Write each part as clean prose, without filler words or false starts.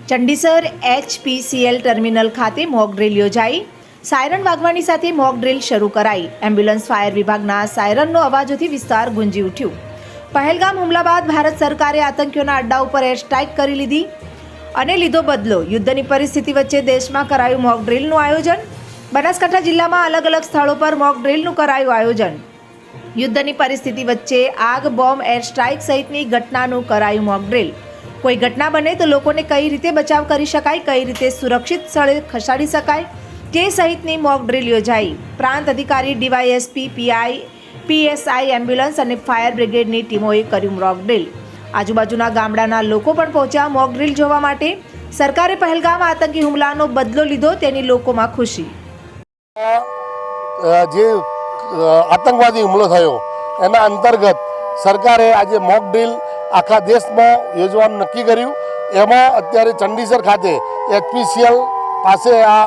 Chandisar HPCL terminal ખાતે mock drill યોજાઈ। Siren વાગવાની સાથે મોક ડ્રીલ શરૂ કરાઈ। એમ્બ્યુલન્સ ફાયર વિભાગના સાયરનનો અવાજોથી વિસ્તાર ગુંજી ઉઠ્યું। પહેલગામ હુમલા બાદ ભારત સરકારે આતંકીઓના અડ્ડા ઉપર એર સ્ટ્રાઇક કરી લીધી અને લીધો બદલો। યુદ્ધની પરિસ્થિતિ વચ્ચે દેશમાં કરાયું મોક ડ્રીલનું આયોજન। બનાસકાંઠા જિલ્લામાં અલગ અલગ સ્થળો પર મોક ડ્રીલનું કરાયું આયોજન। યુદ્ધની પરિસ્થિતિ વચ્ચે આગ, બોમ્બ, એર સ્ટ્રાઇક સહિતની ઘટનાનું કરાયું મોક ડ્રીલ। કોઈ ઘટના બને તો લોકોને કઈ રીતે બચાવ કરી શકાય, કઈ રીતે સુરક્ષિત સ્થળે ખસેડી શકાય તે સહિતની મોક ડ્રીલ યોજાઈ। પ્રાંત અધિકારી DYSP, PI, PSI, એમ્બ્યુલન્સ અને ફાયર બ્રિગેડની ટીમોએ કર્યું મોક ડ્રીલ। આજુબાજુના ગામડાના લોકો પણ પહોંચ્યા મોક ડ્રીલ જોવા માટે। સરકારે પહેલગામ આતંકી હુમલાનો બદલો લીધો તેની લોકોમાં ખુશી। જે આતંકવાદી હુમલો થયો એના અંતર્ગત સરકારે આજે મોક ડ્રીલ આખા દેશમાં યોજવાનું નક્કી કર્યું। એમાં અત્યારે ચંડીસર ખાતે HPCL પાસે આ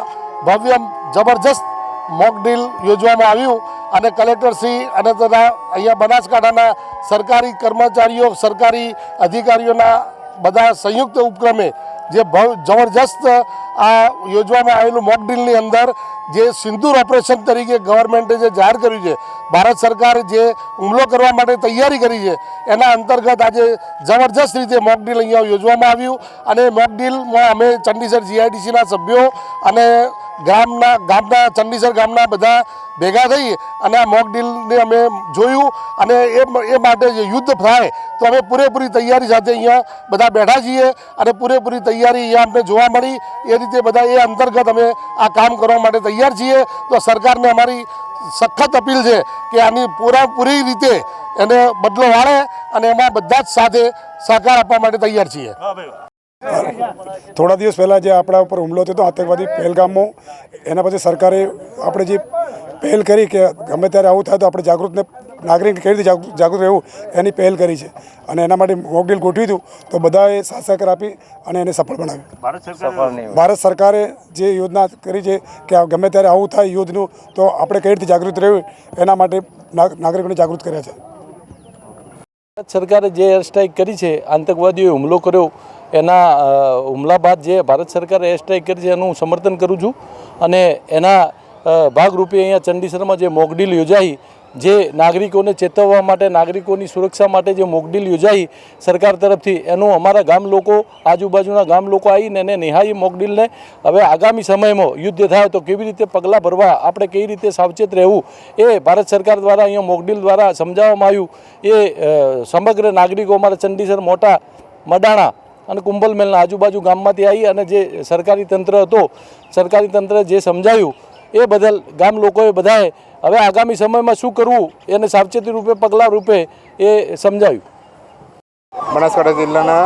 ભવ્ય જબરજસ્ત મોક ડ્રીલ યોજવામાં આવ્યું અને કલેક્ટરશ્રી અને તથા અહીંયા બનાસકાંઠાના સરકારી કર્મચારીઓ, સરકારી અધિકારીઓના બધા સંયુક્ત ઉપક્રમે જે જબરજસ્ત આ યોજવામાં આવેલું મોક ડ્રીલની અંદર જે સિંદૂર ઓપરેશન તરીકે ગવર્મેન્ટે જે જાહેર કર્યું છે, ભારત સરકાર જે હુમલો કરવા માટે તૈયારી કરી છે એના અંતર્ગત આજે જબરજસ્ત રીતે મોક ડ્રીલ અહીંયા યોજવામાં આવ્યું। અને મોક ડ્રીલમાં અમે ચંડીસર GIDCના સભ્યો અને ગામના ચંડીસર ગામના બધા ભેગા થઈ અને આ મોક ડ્રીલને અમે જોયું અને એ માટે જે યુદ્ધ થાય તો અમે પૂરેપૂરી તૈયારી સાથે અહીંયા બધા બેઠા છીએ અને પૂરેપૂરી તૈયારી અહીંયા અમને જોવા મળી। એ રીતે બધા એ અંતર્ગત અમે આ કામ કરવા માટે તૈયાર છીએ। તો સરકારને અમારી સખત અપીલ છે કે આની પૂરી રીતે એને બદલો વાળે અને એમાં બધા જ સાથે સહકાર આપવા માટે તૈયાર છીએ। થોડા દિવસ પહેલાં જે આપણા ઉપર હુમલો થયો હતો આતંકવાદી પહેલગામમાં, એના પછી સરકારે આપણે જે પહેલ કરી કે ગમે ત્યારે આવું થાય તો આપણે નાગરિક કઈ રીતે જાગૃત રહેવું એની પહેલ કરી છે અને એના માટે મોક ડ્રીલ ગોઠવ્યું હતું। તો બધાએ સાથ સહકાર આપી અને એને સફળ બનાવ્યું। ભારત સરકારે જે યોજના કરી છે કે ગમે ત્યારે આવું થાય યુદ્ધનું તો આપણે કઈ રીતે જાગૃત રહેવું એના માટે નાગરિકોને જાગૃત કર્યા છે। ભારત સરકારે જે એર સ્ટ્રાઇક કરી છે, આતંકવાદીઓએ હુમલો કર્યો એના હુમલા બાદ જે ભારત સરકારે એર સ્ટ્રાઇક કરી છે એનું હું સમર્થન કરું છું અને એના ભાગરૂપે અહીંયા ચંડીસરમાં જે મોક ડ્રીલ યોજાઈ, જે નાગરિકોને ચેતવવા માટે, નાગરિકોની સુરક્ષા માટે જે મોક ડ્રીલ યોજાઈ સરકાર તરફથી, એનું અમારા ગામ લોકો, આજુબાજુના ગામ લોકો આવીને એને નિહાળી મોક ડ્રીલને હવે આગામી સમયમાં યુદ્ધ થાય તો કેવી રીતે પગલાં ભરવા, આપણે કેવી રીતે સાવચેત રહેવું એ ભારત સરકાર દ્વારા અહીંયા મોક ડ્રીલ દ્વારા સમજાવવામાં આવ્યું। એ સમગ્ર નાગરિકો અમારા ચંડીસર, મોટા મડાણા અને કુંભલમેલના આજુબાજુ ગામમાંથી આવી અને જે સરકારી તંત્ર હતો, સરકારી તંત્રે જે સમજાવ્યું એ બદલ ગામ લોકોએ બધાએ હવે આગામી સમયમાં શું કરવું એને સાવચેતી રૂપે, પગલાં રૂપે એ સમજાવ્યું। બનાસકાંઠા જિલ્લાના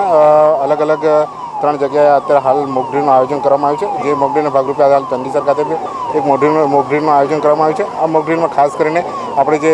અલગ અલગ 3 જગ્યાએ અત્યારે હાલ મોક ડ્રીલનું આયોજન કરવામાં આવ્યું છે। જે મોક ડ્રીલના ભાગરૂપે હાલ ચંડીસર ખાતે એક મોક ડ્રીલનું આયોજન કરવામાં આવ્યું છે। આ મોક ડ્રીલમાં ખાસ કરીને આપણે જે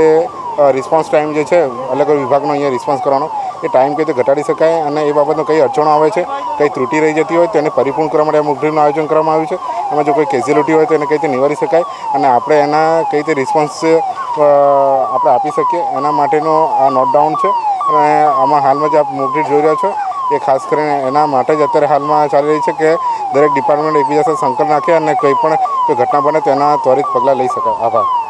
રિસ્પોન્સ ટાઈમ જે છે અલગ અલગ વિભાગનો અહીંયા રિસ્પોન્સ કરવાનો, એ ટાઈમ કઈ રીતે ઘટાડી શકાય અને એ બાબતનો કઈ અડચણો આવે છે, કઈ ત્રુટિ રહી જતી હોય તો એને પરિપૂર્ણ કરવા માટે આ મોક ડ્રીલનું આયોજન કરવામાં આવ્યું છે। એમાં જો કોઈ કેઝ્યુલિટી હોય તો એને કઈ રીતે નિવારી શકાય અને આપણે એના કઈ રીતે રિસ્પોન્સ આપણે આપી શકીએ એના માટેનો આ નોટ ડાઉન છે। અને આમાં હાલમાં જે આપ મોક ડ્રીલ જોઈ રહ્યા છો એ ખાસ કરીને એના માટે જ અત્યારે હાલમાં ચાલી રહી છે કે દરેક ડિપાર્ટમેન્ટ એકબીજા સાથે સંકલ્પ નાખે અને કંઈ પણ કોઈ ઘટના બને તો એના ત્વરિત પગલાં લઈ શકાય। આભાર।